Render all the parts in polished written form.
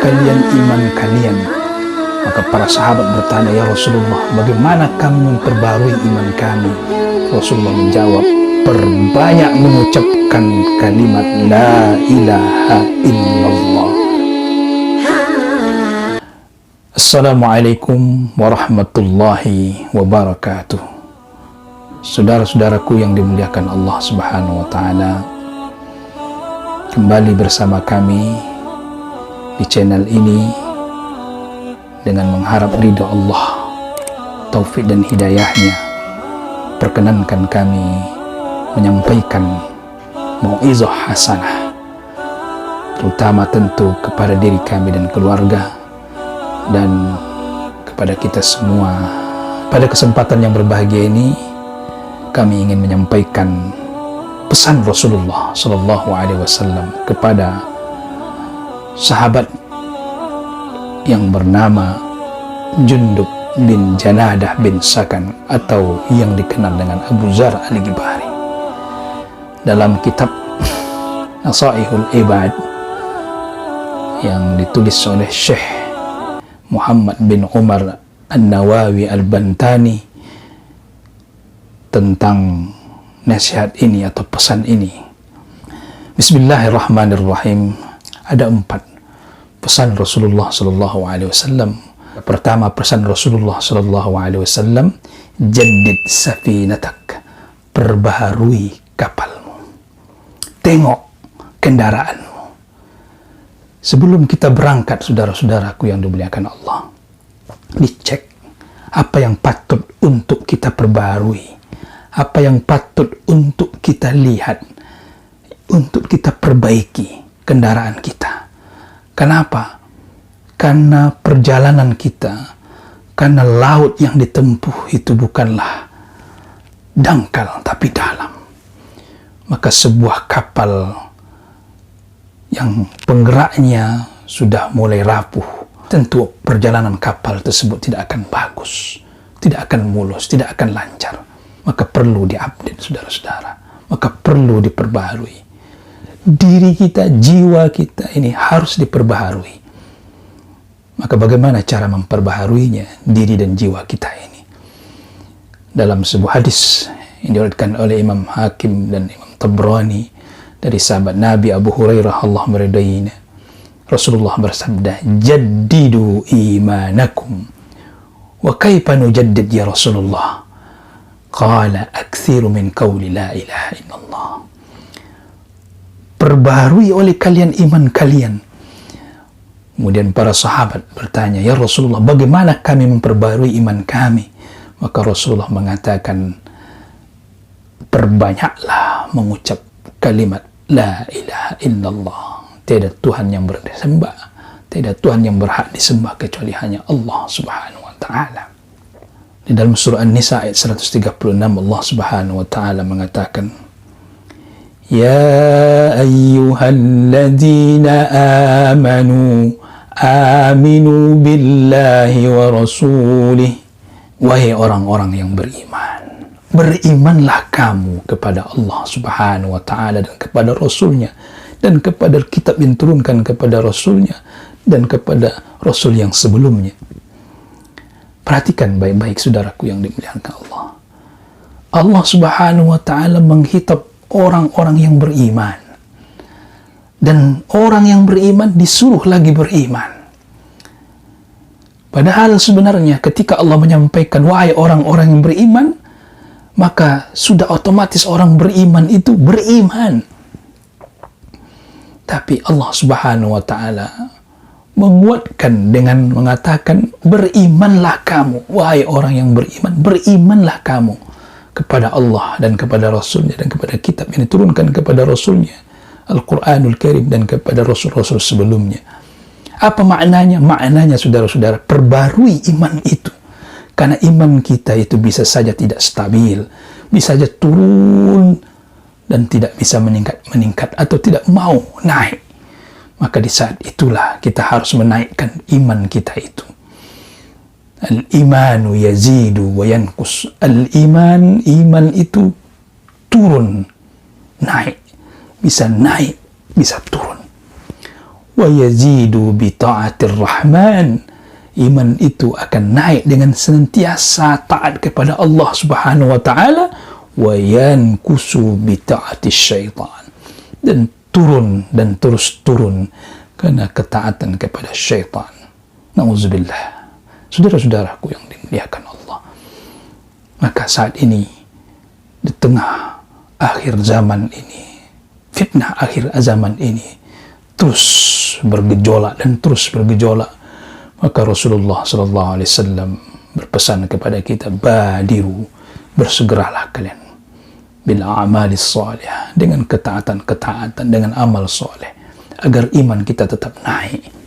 kalian iman kalian. Maka para sahabat bertanya, ya Rasulullah, bagaimana kami memperbarui iman kami? Rasulullah menjawab, perbanyak mengucapkan kalimat la ilaha illallah. Assalamualaikum warahmatullahi wabarakatuh. Saudara-saudaraku yang dimuliakan Allah Subhanahu wa taala, kembali bersama kami di channel ini dengan mengharap ridha Allah, taufik dan hidayahnya. Perkenankan kami menyampaikan mau'izah hasanah, terutama tentu kepada diri kami dan keluarga, dan kepada kita semua. Pada kesempatan yang berbahagia ini, kami ingin menyampaikan pesan Rasulullah Sallallahu Alaihi Wasallam kepada sahabat yang bernama Jundub bin Janadah bin Sakan, atau yang dikenal dengan Abu Zar Al-Ghifari. Dalam kitab Nasaihul Ibad yang ditulis oleh Syekh Muhammad bin Umar An-Nawawi Al-Bantani tentang nasihat ini atau pesan ini. Bismillahirrahmanirrahim. Ada 4 pesan Rasulullah Sallallahu Alaihi Wasallam. Pertama, pesan Rasulullah Sallallahu Alaihi Wasallam, jaddid safinatak, perbaharui kapalmu, tengok kendaraanmu. Sebelum kita berangkat, saudara-saudaraku yang dimuliakan Allah, dicek apa yang patut untuk kita perbaharui, apa yang patut untuk kita lihat, untuk kita perbaiki kendaraan kita. Kenapa? Karena perjalanan kita, karena laut yang ditempuh itu bukanlah dangkal tapi dalam. Maka sebuah kapal yang penggeraknya sudah mulai rapuh, tentu perjalanan kapal tersebut tidak akan bagus, tidak akan mulus, tidak akan lancar. Maka perlu diupdate, saudara-saudara. Maka perlu diperbaharui. Diri kita, jiwa kita ini harus diperbaharui. Maka bagaimana cara memperbaharuinya diri dan jiwa kita ini? Dalam sebuah hadis yang diriwayatkan oleh Imam Hakim dan Imam Tabrani dari sahabat Nabi Abu Hurairah, Allah meridainya, Rasulullah bersabda, jaddidu imanakum. Wa kaifa nujaddid ya Rasulullah? Qala akthiru min qawli la ilaha illallah. Perbaharui oleh kalian iman kalian. Kemudian para sahabat bertanya, ya Rasulullah, bagaimana kami memperbaharui iman kami? Maka Rasulullah mengatakan, perbanyaklah mengucap kalimat la ilaha illallah. Tiada Tuhan yang bersembah, tiada Tuhan yang berhak disembah kecuali hanya Allah Subhanahu wa taala. Di dalam surah An-Nisa ayat 136, Allah Subhanahu wa taala mengatakan, ya ayyuhalladzina amanu aminu billahi wa rasulih. Wahai orang-orang yang beriman, berimanlah kamu kepada Allah Subhanahu wa taala dan kepada Rasulnya, dan kepada kitab yang turunkan kepada Rasulnya, dan kepada Rasul yang sebelumnya. Perhatikan baik-baik, saudaraku yang dimuliakan Allah. Allah Subhanahu wa taala menghitab orang-orang yang beriman. Dan orang yang beriman disuruh lagi beriman. Padahal sebenarnya ketika Allah menyampaikan wahai orang-orang yang beriman, maka sudah otomatis orang beriman itu beriman. Tapi Allah Subhanahu wa taala menguatkan dengan mengatakan, berimanlah kamu, wahai orang yang beriman, berimanlah kamu kepada Allah dan kepada Rasulnya dan kepada kitab yang diturunkan kepada Rasulnya, Al-Quranul Karim, dan kepada Rasul-Rasul sebelumnya. Apa maknanya? Maknanya, saudara-saudara, perbarui iman itu. Karena iman kita itu bisa saja tidak stabil, bisa saja turun, dan tidak bisa meningkat atau tidak mau naik. Maka di saat itulah kita harus menaikkan iman kita itu. Al-imanu yazidu wa yankus. Al-iman, iman itu turun, naik, bisa turun. wa yazidu bi ta'atir rahman. Iman itu akan naik dengan senantiasa taat kepada Allah Subhanahu wa taala, wa yankusu bi ta'atis syaitan, dan turun dan terus turun karena ketaatan kepada syaitan. Nauzubillah. Saudara-saudaraku yang dimuliakan Allah, maka saat ini di tengah akhir zaman ini, fitnah akhir zaman ini terus bergejolak dan terus bergejolak, maka Rasulullah sallallahu alaihi wasallam berpesan kepada kita, badiru, bersegeralah kalian bil a'malis salihah, dengan ketaatan-ketaatan, dengan amal soleh, agar iman kita tetap naik.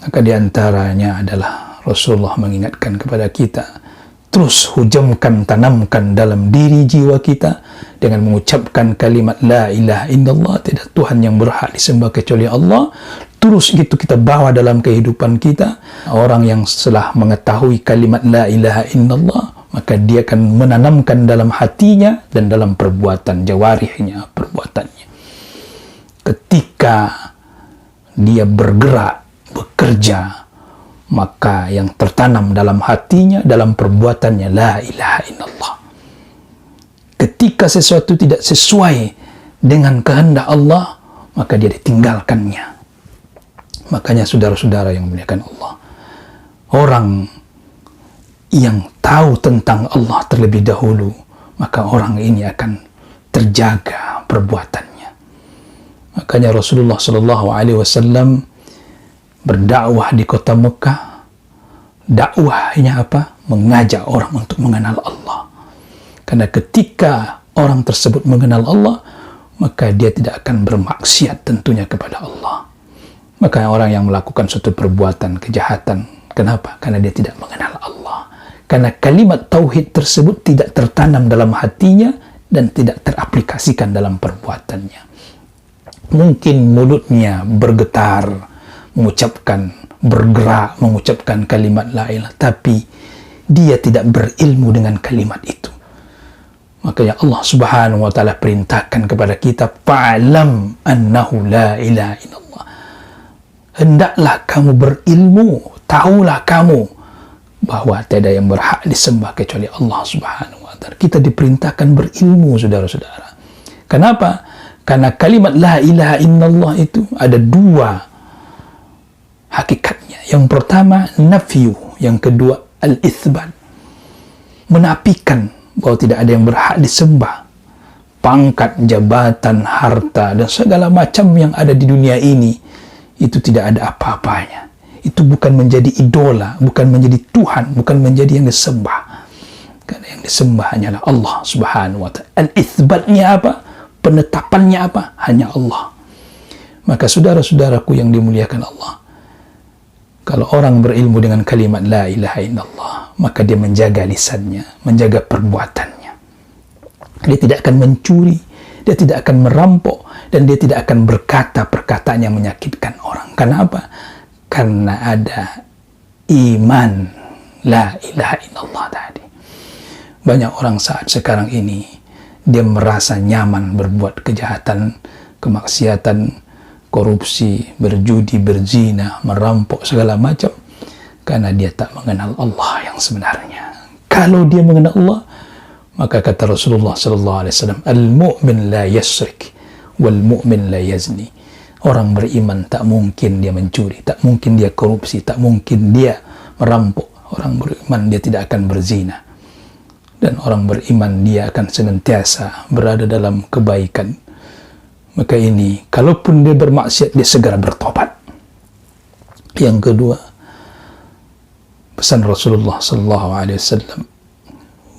Maka diantaranya adalah Rasulullah mengingatkan kepada kita, terus hujamkan, tanamkan dalam diri jiwa kita dengan mengucapkan kalimat la ilaha illallah, tidak Tuhan yang berhak disembah kecuali Allah. Terus itu kita bawa dalam kehidupan kita. Orang yang setelah mengetahui kalimat la ilaha illallah, maka dia akan menanamkan dalam hatinya dan dalam perbuatan jawarihnya, perbuatannya. Ketika dia bergerak, bekerja, maka yang tertanam dalam hatinya, dalam perbuatannya, la ilaha illallah. Ketika sesuatu tidak sesuai dengan kehendak Allah, maka dia ditinggalkannya. Makanya saudara-saudara yang dimuliakan Allah, orang yang tahu tentang Allah terlebih dahulu, maka orang ini akan terjaga perbuatannya. Makanya Rasulullah sallallahu alaihi wasallam berdakwah di kota Mekah. Dakwahnya apa? Mengajak orang untuk mengenal Allah. Karena ketika orang tersebut mengenal Allah, maka dia tidak akan bermaksiat tentunya kepada Allah. Maka orang yang melakukan suatu perbuatan kejahatan, kenapa? Karena dia tidak mengenal Allah. Karena kalimat tauhid tersebut tidak tertanam dalam hatinya dan tidak teraplikasikan dalam perbuatannya. Mungkin mulutnya bergetar, mengucapkan, bergerak, mengucapkan kalimat la ilaha, tapi dia tidak berilmu dengan kalimat itu. Makanya Allah Subhanahu wa taala perintahkan kepada kita, fa'lam annahu la ilaha illallah. Hendaklah kamu berilmu, tahulah kamu bahwa tiada yang berhak disembah kecuali Allah Subhanahu wa taala. Kita diperintahkan berilmu, saudara-saudara. Kenapa? Karena kalimat la ilaha illallah itu ada dua hakikatnya. Yang pertama nafyu, yang kedua al-itsbat. Menafikan bahwa tidak ada yang berhak disembah. Pangkat, jabatan, harta, dan segala macam yang ada di dunia ini, itu tidak ada apa-apanya. Itu bukan menjadi idola, bukan menjadi Tuhan, bukan menjadi yang disembah. Karena yang disembah hanyalah Allah Subhanahu wa ta'ala. Al-itsbatnya apa? Penetapannya apa? Hanya Allah. Maka saudara-saudaraku yang dimuliakan Allah, kalau orang berilmu dengan kalimat la ilaha illallah, maka dia menjaga lisannya, menjaga perbuatannya. Dia tidak akan mencuri, dia tidak akan merampok, dan dia tidak akan berkata perkataan yang menyakitkan orang. Karena apa? Karena ada iman la ilaha illallah tadi. Banyak orang saat sekarang ini, dia merasa nyaman berbuat kejahatan, kemaksiatan, korupsi, berjudi, berzina, merampok, segala macam, karena dia tak mengenal Allah yang sebenarnya. Kalau dia mengenal Allah, maka kata Rasulullah sallallahu alaihi wasallam, al-mu'min la yasrik wal mu'min la yazni. Orang beriman tak mungkin dia mencuri, tak mungkin dia korupsi, tak mungkin dia merampok. Orang beriman dia tidak akan berzina. Dan orang beriman dia akan senantiasa berada dalam kebaikan. Maka ini, kalaupun dia bermaksiat, dia segera bertobat. Yang kedua, pesan Rasulullah sallallahu alaihi wasallam,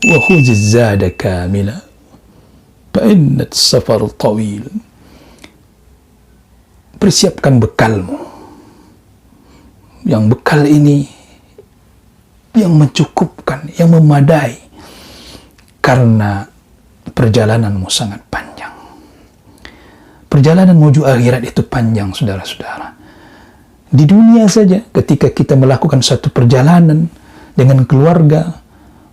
wa khuziz zada kamila fa inna as-safar tawil. Persiapkan bekalmu. Yang bekal ini yang mencukupkan, yang memadai, karena perjalananmu sangat panjang. Perjalanan menuju akhirat itu panjang, saudara-saudara. Di dunia saja, ketika kita melakukan satu perjalanan dengan keluarga,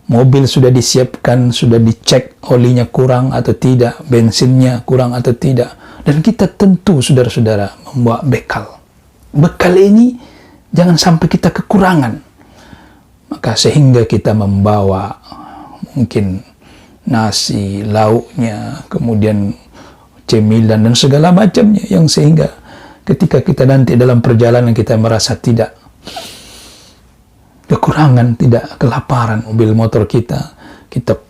mobil sudah disiapkan, sudah dicek olinya kurang atau tidak, bensinnya kurang atau tidak, Dan kita tentu, saudara-saudara, membawa bekal. Bekal ini jangan sampai kita kekurangan. Maka sehingga kita membawa mungkin nasi, lauknya, kemudian cemilan dan segala macamnya, yang sehingga ketika kita nanti dalam perjalanan kita merasa tidak kekurangan, tidak kelaparan, mobil motor kita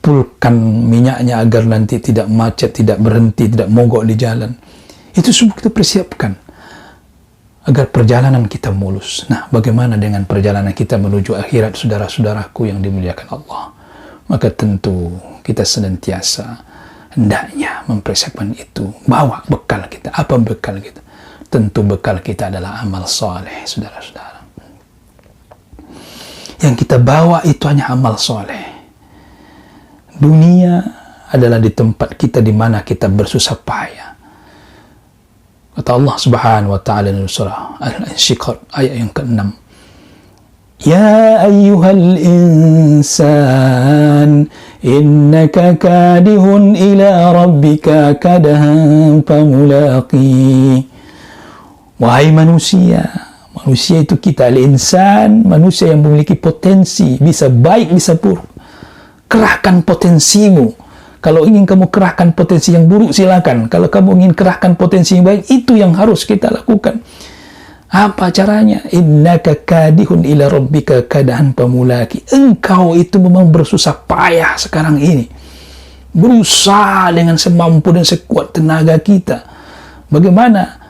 pulkan minyaknya agar nanti tidak macet, tidak berhenti, tidak mogok di jalan. Itu semua kita persiapkan agar perjalanan kita mulus. Nah, bagaimana dengan perjalanan kita menuju akhirat, saudara-saudaraku yang dimuliakan Allah? Maka tentu kita senantiasa hendaknya mempersiapkan itu. Bawa bekal kita. Apa bekal kita? Tentu bekal kita adalah amal soleh, saudara-saudara. Yang kita bawa itu hanya amal soleh. Dunia adalah di tempat kita di mana kita bersusah payah. Kata Allah Subhanahu wa taala dalam surah Al-Insyiqaq ayat yang ke-6. Ya ayyuhal insan innaka kadihun ila rabbika kadahan famulaqi. Wahai manusia, manusia itu kita, al-insan, manusia yang memiliki potensi, bisa baik bisa buruk. Kerahkan potensimu. Kalau ingin kamu kerahkan potensi yang buruk, silakan. Kalau kamu ingin kerahkan potensi yang baik, itu yang harus kita lakukan. Apa caranya? Innaka kadihun ila rabbika kadahan famulaqi. Engkau itu memang bersusah payah sekarang ini. Berusaha dengan semampu dan sekuat tenaga kita. Bagaimana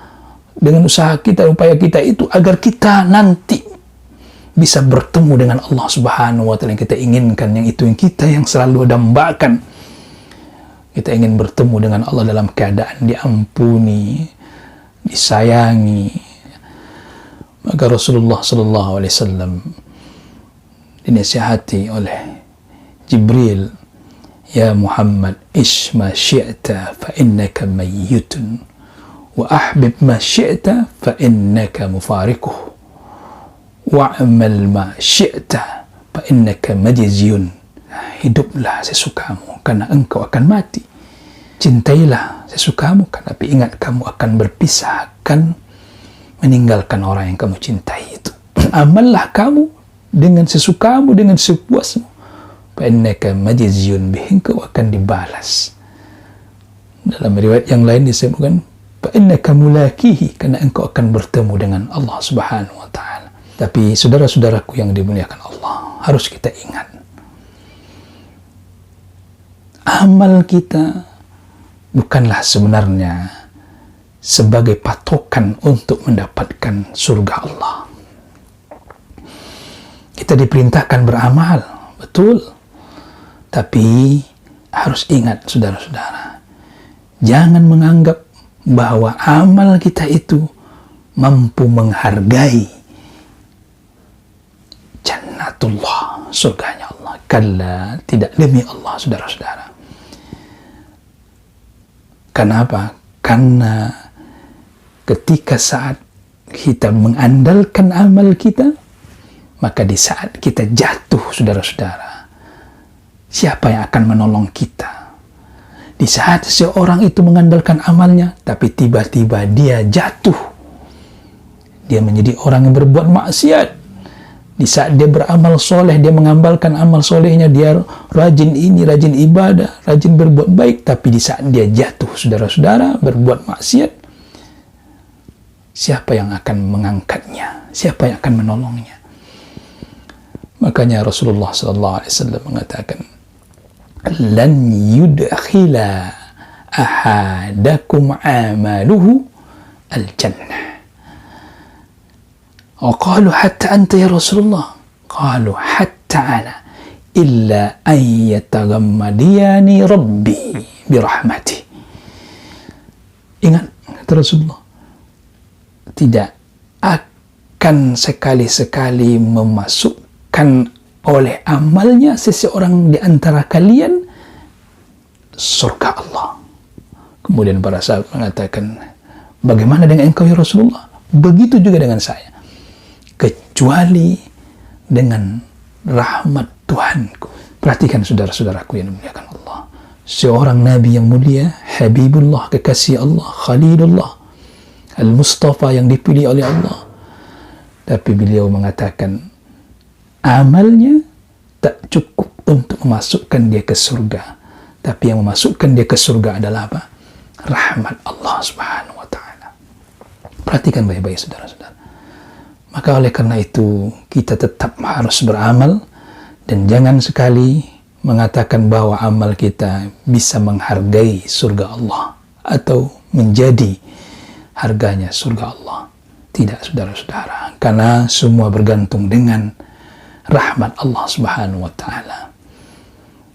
dengan usaha kita, upaya kita itu agar kita nanti bisa bertemu dengan Allah Subhanahu wa taala yang kita inginkan, yang itu yang kita yang selalu dambakan. Kita ingin bertemu dengan Allah dalam keadaan diampuni, disayangi. Maka Rasulullah sallallahu alaihi wasallam dinasihati oleh Jibril, ya Muhammad, ish ma syi'ta fa innaka mayyitun wa ahbib ma syi'ta fa innaka mufariquh wa'amal ma syi'ta fa innaka majziyun. Hiduplah sesukamu karena engkau akan mati. Cintailah sesukamu karena ingat kamu akan berpisah, akan meninggalkan orang yang kamu cintai itu. Amallah kamu dengan sesukamu, dengan sepuasmu. Fa innaka majziyun bihi, engkau akan dibalas. Dalam riwayat yang lain disebutkan fa innaka mulaqihi, karena engkau akan bertemu dengan Allah Subhanahu wa taala. Tapi saudara-saudaraku yang dimuliakan Allah, harus kita ingat, amal kita bukanlah sebenarnya sebagai patokan untuk mendapatkan surga Allah. Kita diperintahkan beramal, betul. Tapi harus ingat, saudara-saudara, jangan menganggap bahwa amal kita itu mampu menghargai jannatullah, surganya Allah. Kalla, tidak, demi Allah, saudara-saudara. Kenapa? Karena ketika saat kita mengandalkan amal kita, maka di saat kita jatuh, saudara-saudara, siapa yang akan menolong kita? Di saat seorang itu mengandalkan amalnya, tapi tiba-tiba dia jatuh, dia menjadi orang yang berbuat maksiat. Di saat dia beramal soleh, dia mengamalkan amal solehnya, dia rajin ini, rajin ibadah, rajin berbuat baik, tapi di saat dia jatuh, saudara-saudara, berbuat maksiat, siapa yang akan mengangkatnya? Siapa yang akan menolongnya? Makanya Rasulullah SAW mengatakan, lan yudkhila ahadakum amaluhu al-jannah. وقالوا حتى أنت يا رسول الله قالوا حتى أنا إلا أن يتغمدني ربي برحمته. Ingat, kata Rasulullah, tidak akan sekali-sekali memasukkan oleh amalnya seseorang di antara kalian surga Allah. Kemudian para sahabat mengatakan, bagaimana dengan engkau ya Rasulullah? Begitu juga dengan saya, kecuali dengan rahmat Tuhanku. Perhatikan saudara-saudaraku yang dimuliakan Allah. seorang Nabi yang mulia, Habibullah, kekasih Allah, Khalilullah, Al-Mustafa yang dipilih oleh Allah. Tapi beliau mengatakan amalnya tak cukup untuk memasukkan dia ke surga. Tapi yang memasukkan dia ke surga adalah apa? Rahmat Allah Subhanahu wa ta'ala. Perhatikan baik-baik saudara-saudara. Maka oleh karena itu kita tetap harus beramal dan jangan sekali mengatakan bahwa amal kita bisa menghargai surga Allah atau menjadi harganya surga Allah. Tidak, saudara-saudara, karena semua bergantung dengan rahmat Allah Subhanahu wa ta'ala.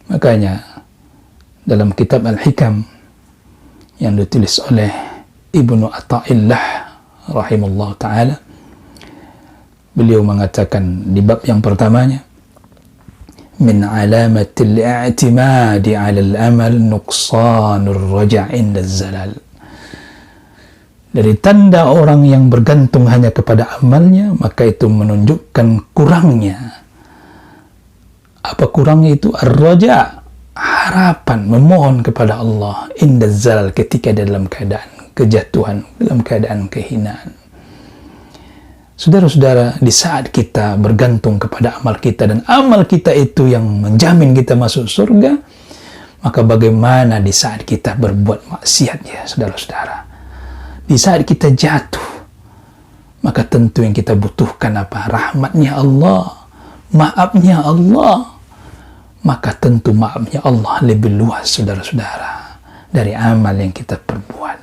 Makanya dalam kitab Al-Hikam yang ditulis oleh Ibnu Athaillah rahimahullah ta'ala, beliau mengatakan di bab yang pertamanya, min alamatil i'timadi 'ala al-amal nuqsanur raja' inda zalal. Dari tanda orang yang bergantung hanya kepada amalnya, maka itu menunjukkan kurangnya. Apa kurangnya itu? Ar-raja', harapan, memohon kepada Allah inda zalal, ketika dalam keadaan kejatuhan, dalam keadaan kehinaan. Saudara-saudara, di saat kita bergantung kepada amal kita dan amal kita itu yang menjamin kita masuk surga, maka bagaimana di saat kita berbuat maksiat ya saudara-saudara? Di saat kita jatuh, maka tentu yang kita butuhkan apa? Rahmatnya Allah, maafnya Allah. Maka tentu maafnya Allah lebih luas saudara-saudara dari amal yang kita perbuat,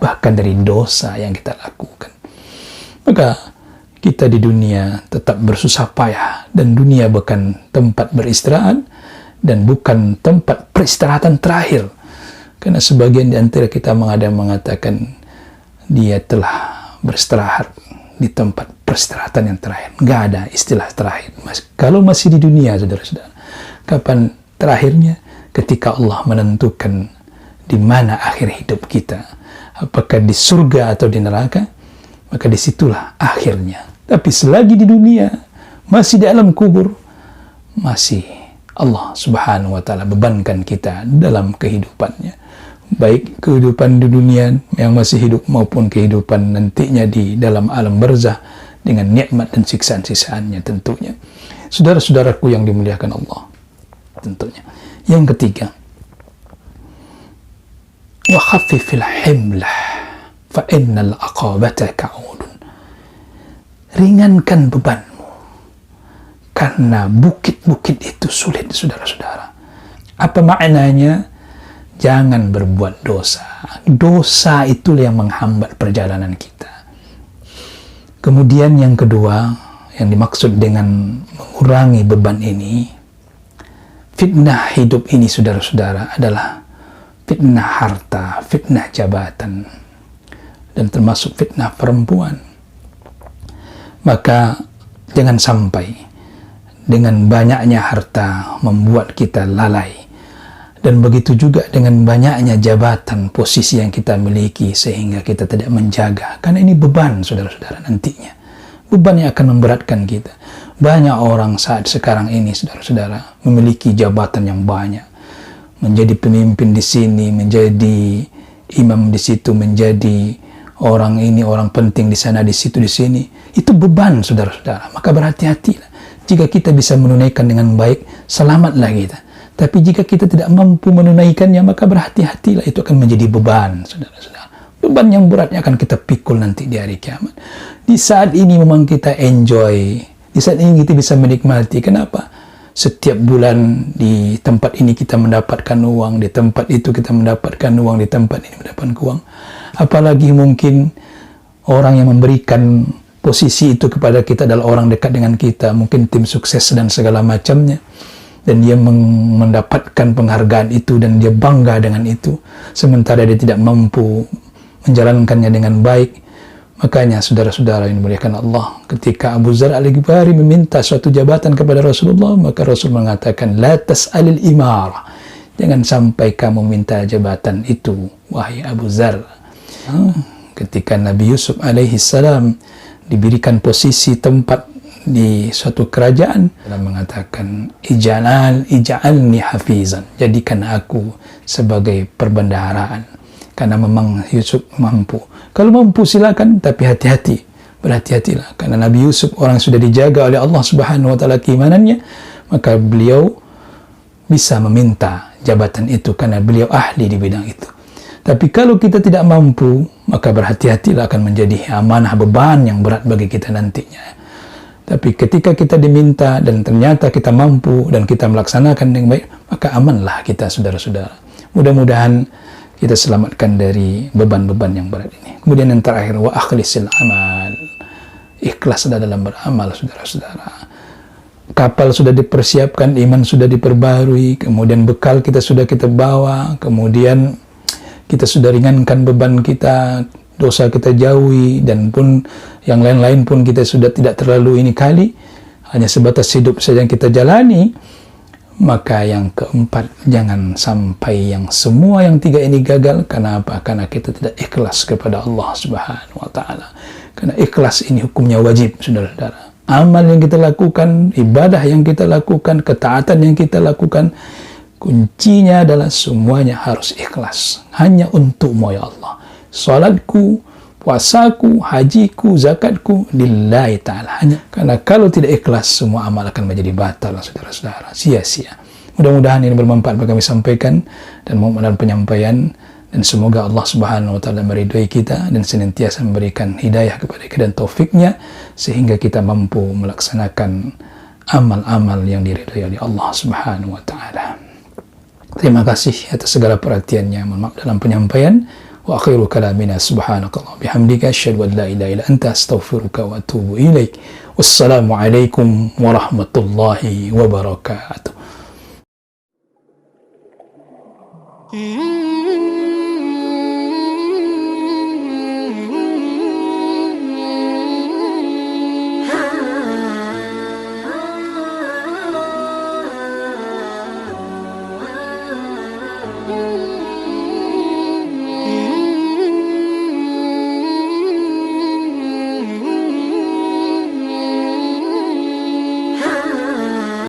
bahkan dari dosa yang kita lakukan. Maka kita di dunia tetap bersusah payah, dan dunia bukan tempat beristirahat dan bukan tempat peristirahatan terakhir. Karena sebagian di antara kita mengatakan dia telah beristirahat di tempat peristirahatan yang terakhir. Nggak ada istilah terakhir. Kalau masih di dunia, saudara-saudara, kapan terakhirnya? Ketika Allah menentukan di mana akhir hidup kita, apakah di surga atau di neraka, maka disitulah akhirnya. Tapi selagi di dunia, masih di alam kubur, masih Allah Subhanahu wa ta'ala bebankan kita dalam kehidupannya, baik kehidupan di dunia yang masih hidup maupun kehidupan nantinya di dalam alam barzah dengan nikmat dan siksaan-siksaannya tentunya. Saudara-saudaraku yang dimuliakan Allah, tentunya. Yang ketiga, wa khaffifil himlah fa innal aqabata ka'udun. Ringankan bebanmu, karena bukit-bukit itu sulit, saudara-saudara. Apa maknanya? Jangan berbuat dosa. Dosa itulah yang menghambat perjalanan kita. Kemudian yang kedua, yang dimaksud dengan mengurangi beban ini, fitnah hidup ini saudara-saudara adalah fitnah harta, fitnah jabatan, dan termasuk fitnah perempuan. Maka jangan sampai dengan banyaknya harta membuat kita lalai, dan begitu juga dengan banyaknya jabatan, posisi yang kita miliki, sehingga kita tidak menjaga. Karena ini beban, saudara-saudara, nantinya. Beban yang akan memberatkan kita. Banyak orang saat sekarang ini, saudara-saudara, memiliki jabatan yang banyak. Menjadi pemimpin di sini, menjadi imam di situ, menjadi orang ini, orang penting di sana, di situ, di sini. Itu beban, saudara-saudara. Maka berhati-hatilah. Jika kita bisa menunaikan dengan baik, selamatlah kita. Tapi jika kita tidak mampu menunaikannya, maka berhati-hatilah, itu akan menjadi beban, saudara-saudara. Beban yang beratnya akan kita pikul nanti di hari kiamat. Di saat ini memang kita enjoy, di saat ini kita bisa menikmati. Kenapa? Setiap bulan di tempat ini kita mendapatkan uang, di tempat itu kita mendapatkan uang, di tempat ini mendapatkan uang. Apalagi mungkin orang yang memberikan posisi itu kepada kita adalah orang dekat dengan kita, mungkin tim sukses dan segala macamnya. Dan dia mendapatkan penghargaan itu dan dia bangga dengan itu, sementara dia tidak mampu menjalankannya dengan baik. Makanya saudara-saudara yang dimuliakan Allah, ketika Abu Dzar Al-Ghifari meminta suatu jabatan kepada Rasulullah, maka Rasul mengatakan, la tas'alil imarah, jangan sampai kamu minta jabatan itu, wahai Abu Dzar. Ketika Nabi Yusuf alaihi salam diberikan posisi tempat di suatu kerajaan dan mengatakan ij'alni hafizan, jadikan aku sebagai perbendaharaan, karena memang Yusuf mampu. Kalau mampu silakan, tapi hati-hati, berhati-hatilah, karena Nabi Yusuf orang sudah dijaga oleh Allah Subhanahu wa taala keimanannya, maka beliau bisa meminta jabatan itu karena beliau ahli di bidang itu. Tapi kalau kita tidak mampu, maka berhati-hatilah, akan menjadi amanah, beban yang berat bagi kita nantinya. Tapi ketika kita diminta dan ternyata kita mampu dan kita melaksanakan dengan baik, maka amanlah kita, saudara-saudara. Mudah-mudahan kita selamatkan dari beban-beban yang berat ini. Kemudian yang terakhir, wa akhlisil amal. Ikhlaslah dalam beramal, saudara-saudara. Kapal sudah dipersiapkan, iman sudah diperbarui, kemudian bekal kita sudah kita bawa, kemudian kita sudah ringankan beban kita, dosa kita jauhi, dan pun yang lain-lain pun kita sudah tidak terlalu ini kali, hanya sebatas hidup saja yang kita jalani. Maka yang keempat, jangan sampai yang semua yang tiga ini gagal. Kenapa? Karena kita tidak ikhlas kepada Allah Subhanahu wa taala. Karena ikhlas ini hukumnya wajib, saudara-saudara. Amal yang kita lakukan, ibadah yang kita lakukan, ketaatan yang kita lakukan, kuncinya adalah semuanya harus ikhlas. Hanya untukmu ya Allah. Salatku, puasaku, hajiku, zakatku, lillahi ta'ala. Hanya karena kalau tidak ikhlas, semua amal akan menjadi batal, saudara-saudara. Sia-sia. Mudah-mudahan ini bermanfaat bagi kami sampaikan dan mohon penyampaian. Dan semoga Allah Subhanahu wa taala meridhai kita dan senantiasa memberikan hidayah kepada kita dan taufiknya, sehingga kita mampu melaksanakan amal-amal yang diridhai oleh Allah Subhanahu wa taala. Terima kasih atas segala perhatiannya. Mohon maaf dalam penyampaian. Wa akhiru kalamina subhanakallah bihamdika asyhadu an la ilaha illa anta astaghfiruka wa atubu ilaik. Wassalamu alaikum warahmatullahi wabarakatuh.